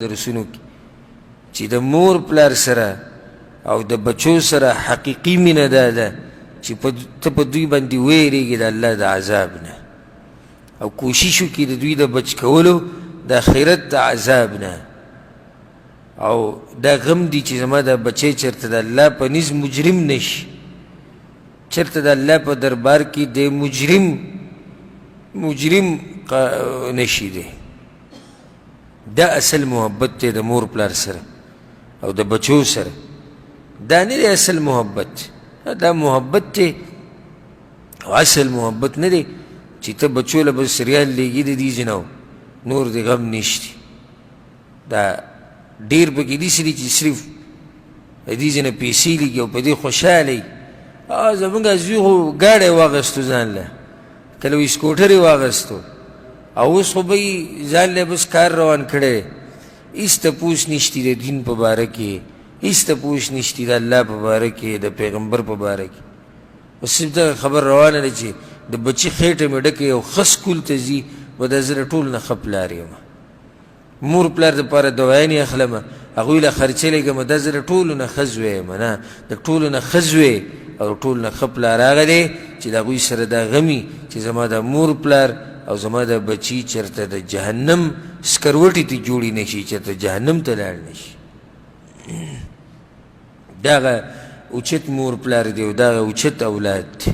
درسونو کې چې د مور پلار سره او د بچو سره حقیقي مینه دا ده چې ته په دوی باندې ویرېږې د الله د عذاب نه او کوشش وکړي د دوی د بچ کولو د آخرت د عذاب نه او دا غم دی چې زما دا بچی چېرته د الله په نزد مجرم نشي چېرته د الله په دربار کې د مجرم نشي دی دا اصل محبت دی د مور پلار سره او د بچو سره دا نه دی اصل محبت دا محبت دی او اصل محبت نه دی چې ته بچو له بس ریال لیږي د دې ځای نور د غم نشتی دا ډېر پکې داسې دي چې صرف د دې ځای نه پیسې لیږي او په دې خوشحاله وي زمونږ زوی خو ګاډی واغېستو ځان له کله وي سکوټر یې واغېستو او اوس خو به یې ځان له بس کار روان کړی هېڅ تپوس نشتی د دین په باره کې هېڅ تپوس نشتی د الله په باره کې د پیغمبر په باره کې بس صرف دغه خبر روانه ده چې د بچي خېټه مې ډکه یو ښه سکول ته ځي و دا زه له ټولو نه ښه پلار یم مور پلار دپاره دوايانې اخلم هغوی له خرچه لږم دا زه له ټولو نه ښه زوی یم نه د ټولو نه ښه زوی او د ټولو نه ښه پلار هغه دی چې د هغوی سره دا غمي چې زما د مور پلار او زما د بچي چېرته د جهنم سکروټې ته جوړې نه شي چېرته جهنم ته لاړ نه شي دغه اوچت مور پلار دی او دغه اوچت اولاد دی